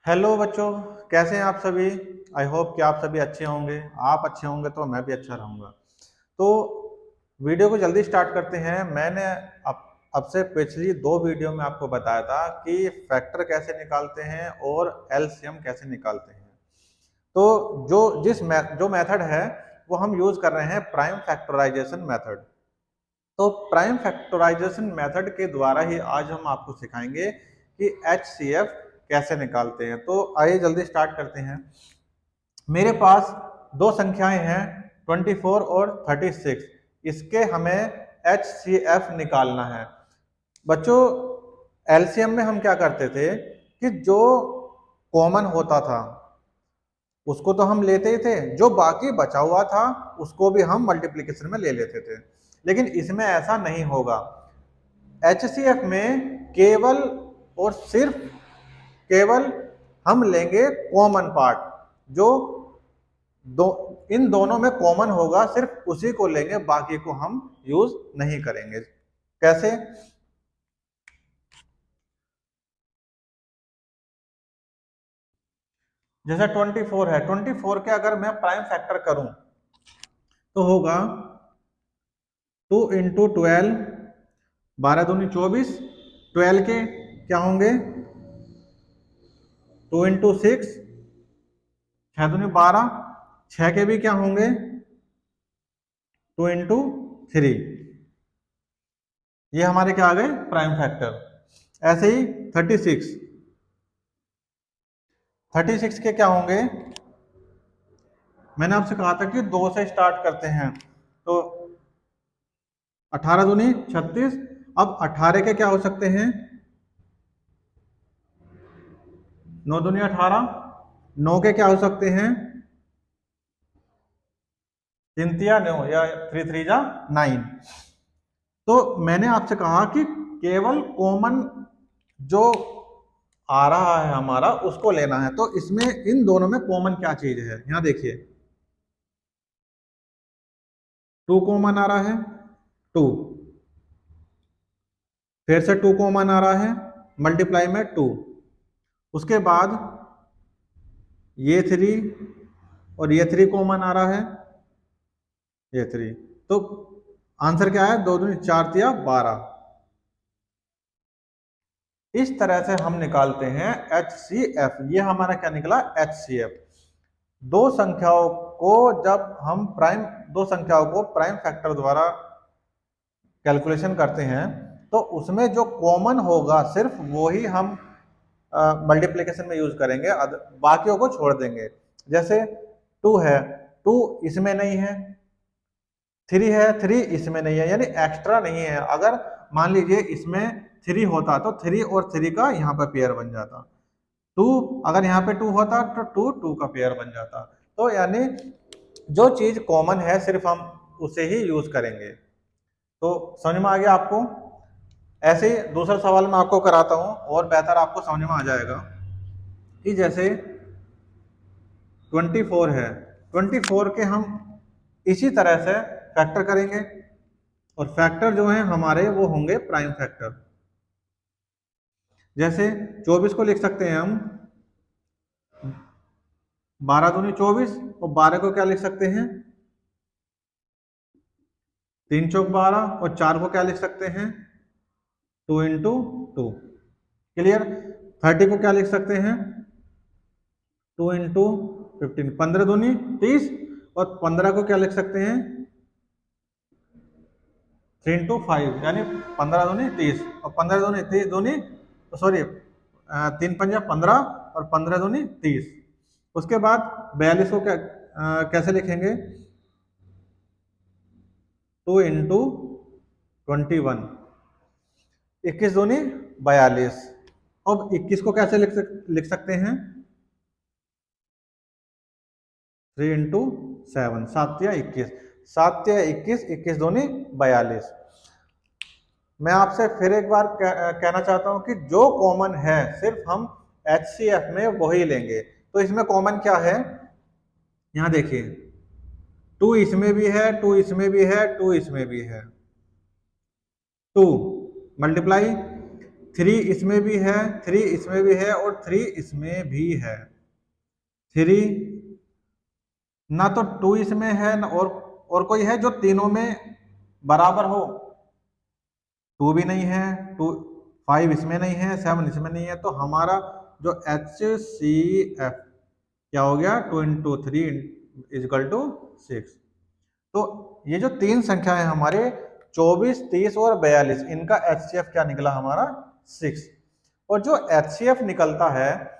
Hello बच्चों, कैसे हैं आप सभी। आई होप कि आप सभी अच्छे होंगे। आप अच्छे होंगे तो मैं भी अच्छा रहूँगा। तो वीडियो को जल्दी स्टार्ट करते हैं। मैंने अब से पिछली दो वीडियो में आपको बताया था कि फैक्टर कैसे निकालते हैं और एलसीएम कैसे निकालते हैं। तो जो मेथड है वो हम यूज़ कर रहे हैं प्राइम फैक्टराइजेशन मेथड। तो प्राइम फैक्टराइजेशन मेथड के द्वारा ही आज हम आपको सिखाएंगे कि HCF कैसे निकालते हैं। तो आइए जल्दी स्टार्ट करते हैं। मेरे पास दो संख्याएं हैं 24 और 36। इसके हमें HCF निकालना है। बच्चों, एलसीएम में हम क्या करते थे कि जो कॉमन होता था उसको तो हम लेते ही थे, जो बाकी बचा हुआ था उसको भी हम मल्टीप्लिकेशन में ले लेते थे। लेकिन इसमें ऐसा नहीं होगा। HCF में केवल और सिर्फ केवल हम लेंगे कॉमन पार्ट, जो दो इन दोनों में कॉमन होगा, सिर्फ उसी को लेंगे, बाकी को हम यूज नहीं करेंगे। कैसे? जैसे 24 है, 24 के अगर मैं प्राइम फैक्टर करूं तो होगा 2 × 12, 12 दूनी 24। 12 के क्या होंगे 2 × 6, 6 दूनी 12। 6 के भी क्या होंगे 2 × 3। ये हमारे क्या आ गए प्राइम फैक्टर। ऐसे ही 36, 36 के क्या होंगे, मैंने आपसे कहा था कि 2 से स्टार्ट करते हैं। तो 18 दूनी 36। अब 18 के क्या हो सकते हैं 9 दूनी 18। 9 के क्या हो सकते हैं 3 × 9 या 3 × 3 = 9। तो मैंने आपसे कहा कि केवल कॉमन जो आ रहा है हमारा उसको लेना है। तो इसमें इन दोनों में कॉमन क्या चीज है, यहां देखिए 2 कॉमन आ रहा है, 2। फिर से 2 कॉमन आ रहा है, मल्टीप्लाई में 2। उसके बाद ये 3 और ये 3 कॉमन आ रहा है, ये 3। तो आंसर क्या है 2 दूनी 4 तिया 12। इस तरह से हम निकालते हैं HCF। ये हमारा क्या निकला HCF। दो संख्याओं को जब हम दो संख्याओं को प्राइम फैक्टर द्वारा कैलकुलेशन करते हैं तो उसमें जो कॉमन होगा सिर्फ वो ही हम मल्टीप्लिकेशन में यूज करेंगे, बाकियों को छोड़ देंगे। जैसे 2 है, 2 इसमें नहीं है। 3 है, 3 इसमें नहीं है, यानी एक्स्ट्रा नहीं है। अगर मान लीजिए इसमें 3 होता तो 3 और 3 का यहाँ पर पेयर बन जाता। 2 अगर यहाँ पे 2 होता तो 2 2 का पेयर बन जाता। तो यानी जो चीज कॉमन है सिर्फ हम उसे ही यूज करेंगे। तो समझ में आ गया आपको। ऐसे ही दूसरा सवाल मैं आपको कराता हूं और बेहतर आपको समझ में आ जाएगा कि जैसे 24 है, 24 के हम इसी तरह से फैक्टर करेंगे और फैक्टर जो है हमारे वो होंगे प्राइम फैक्टर। जैसे 24 को लिख सकते हैं हम 12 दूनी 24 और 12 को क्या लिख सकते हैं 3 चौक 12 और 4 को क्या लिख सकते हैं 2 × 2। क्लियर। 30 को क्या लिख सकते हैं 2 × 15, 15 दूनी 30। और 15 को क्या लिख सकते हैं 3 × 5, यानी 15 दूनी 30 और 15 दूनी 30 दूनी, सॉरी 3 × 5 = 15 और 15 दूनी 30। उसके बाद 42 को कैसे लिखेंगे 2 × 21, 21 दूनी 42। अब 21 को कैसे लिख सकते हैं 3 × 7, 7 या 21, 7 या 21, 21 दूनी 42। मैं आपसे फिर एक बार कहना चाहता हूं कि जो कॉमन है सिर्फ हम HCF में वही लेंगे। तो इसमें कॉमन क्या है, यहां देखिए 2 इसमें भी है, 2 इसमें भी है, 2 इसमें भी है। 2 मल्टीप्लाई 3 इसमें भी है, 3 इसमें भी है और 3 इसमें भी है। 3 ना तो 2 इसमें है ना और कोई है जो तीनों में बराबर हो। 2 भी नहीं है, 5 इसमें नहीं है, 7 इसमें नहीं है। तो हमारा जो HCF क्या हो गया, 2 इंटू 3 इजकल टू 6। तो ये जो तीन संख्या है हमारे 24, 30 और 42, इनका HCF क्या निकला हमारा 6। और जो HCF निकलता है,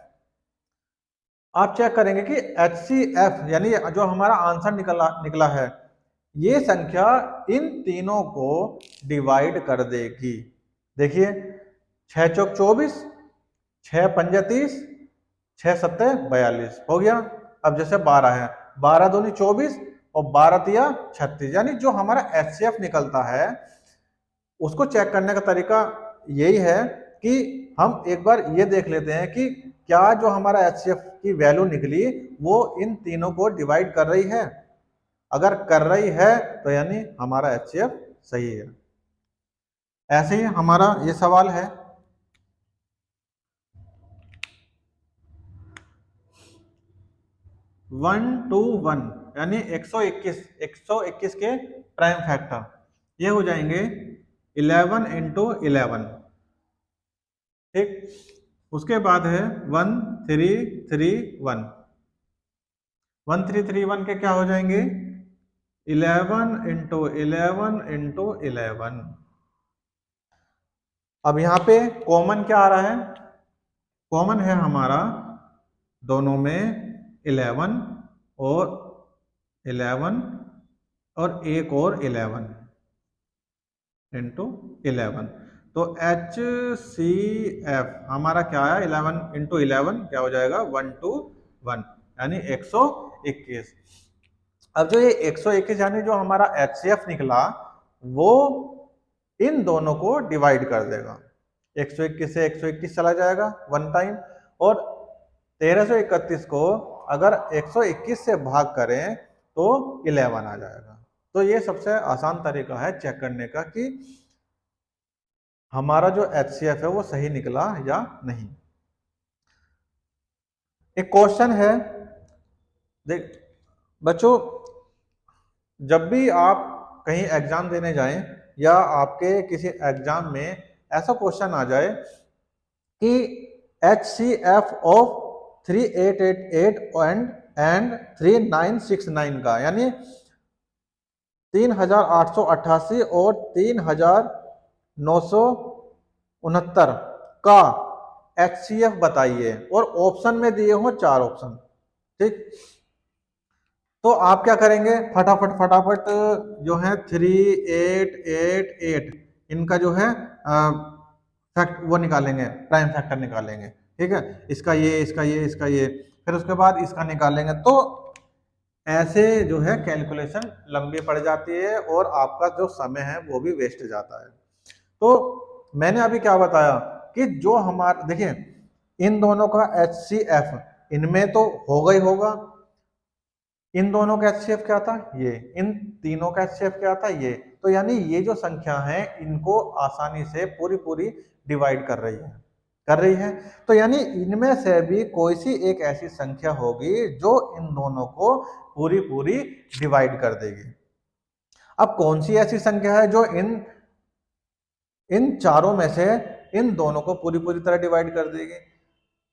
आप चेक करेंगे कि HCF यानी जो हमारा आंसर निकला है, ये संख्या इन तीनों को डिवाइड कर देगी। देखिए 6 चौक 24, 6 पंजे 30, 6 सत्ते 42 हो गया। अब जैसे 12 है, 12 दूनी 24 और 12 तिया 36, यानी जो हमारा HCF निकलता है उसको चेक करने का तरीका यही है कि हम एक बार ये देख लेते हैं कि क्या जो हमारा HCF की वैल्यू निकली वो इन तीनों को डिवाइड कर रही है। अगर कर रही है तो यानी हमारा HCF सही है। ऐसे ही हमारा ये सवाल है, 1 to 1 यानी 121 के प्राइम फैक्टर, ये हो जाएंगे 11 इंटू 11। ठीक, उसके बाद है 1331। 1331 के क्या हो जाएंगे 11 इंटू 11 इंटू 11। अब यहाँ पे कॉमन क्या आ रहा है, कॉमन है हमारा दोनों में 11 और 11 और एक और 11 इंटू 11। तो HCF हमारा क्या है 11 इंटू 11 क्या हो जाएगा 121 यानी 121। अब जो ये 121 यानी जो हमारा HCF निकला वो इन दोनों को डिवाइड कर देगा। 121 से 121 चला जाएगा वन टाइम, और 1331 को अगर 121 से भाग करें तो 11 आ जाएगा। तो ये सबसे आसान तरीका है चेक करने का कि हमारा जो HCF है वो सही निकला या नहीं। एक क्वेश्चन है, देख बच्चों, जब भी आप कहीं एग्जाम देने जाएं या आपके किसी एग्जाम में ऐसा क्वेश्चन आ जाए कि HCF ऑफ 3888 एंड 3969 का, यानी 3888 और 3969 का HCF बताइए, और ऑप्शन में दिए हो 4 ऑप्शन। ठीक, तो आप क्या करेंगे, फटाफट फटाफट जो है 3888 इनका जो है फैक्ट वो निकालेंगे, प्राइम फैक्टर निकालेंगे। ठीक है, इसका ये इसका ये इसका ये, फिर उसके बाद इसका निकालेंगे। तो ऐसे जो है कैलकुलेशन लंबी पड़ जाती है और आपका जो समय है वो भी वेस्ट जाता है। तो मैंने अभी क्या बताया कि जो हमारा देखिए इन दोनों का HCF इनमें तो होगा ही होगा। इन दोनों का HCF क्या था ये, इन तीनों का HCF क्या था ये। तो यानी ये जो संख्या है इनको आसानी से पूरी पूरी डिवाइड कर रही है। तो यानी इनमें से भी कोई सी एक ऐसी संख्या होगी जो इन दोनों को पूरी पूरी डिवाइड कर देगी। अब कौन सी ऐसी संख्या है जो इन चारों में से इन दोनों को पूरी पूरी तरह डिवाइड कर देगी।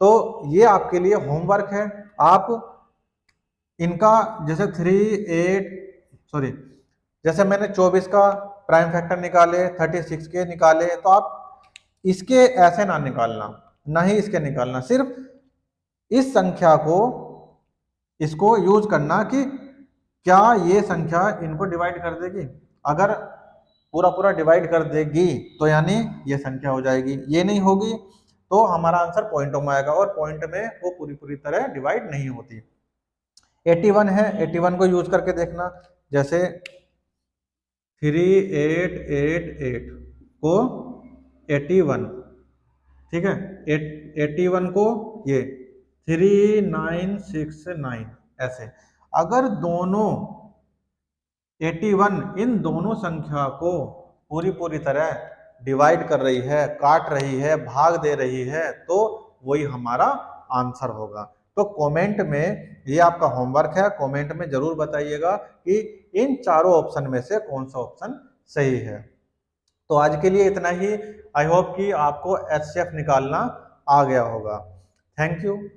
तो ये आपके लिए होमवर्क है। आप इनका जैसे जैसे मैंने 24 का प्राइम फैक्टर निकाले, 36 के निकाले, तो आप इसके ऐसे ना निकालना, ना ही इसके निकालना, सिर्फ इस संख्या को इसको यूज करना कि क्या ये संख्या इनको डिवाइड कर देगी। अगर पूरा पूरा डिवाइड कर देगी तो यानी ये संख्या हो जाएगी, ये नहीं होगी तो हमारा आंसर पॉइंटों में आएगा, और पॉइंट में वो पूरी पूरी तरह डिवाइड नहीं होती। 81 है, 81 को यूज करके देखना, जैसे 3888 को 81, ठीक है, 81 को ये 3969, ऐसे अगर दोनों 81 इन दोनों संख्या को पूरी पूरी तरह डिवाइड कर रही है, काट रही है, भाग दे रही है, तो वही हमारा आंसर होगा। तो कमेंट में, ये आपका होमवर्क है, कमेंट में जरूर बताइएगा कि इन चारों ऑप्शन में से कौन सा ऑप्शन सही है। तो आज के लिए इतना ही। आई होप कि आपको एचसीएफ निकालना आ गया होगा। Thank you.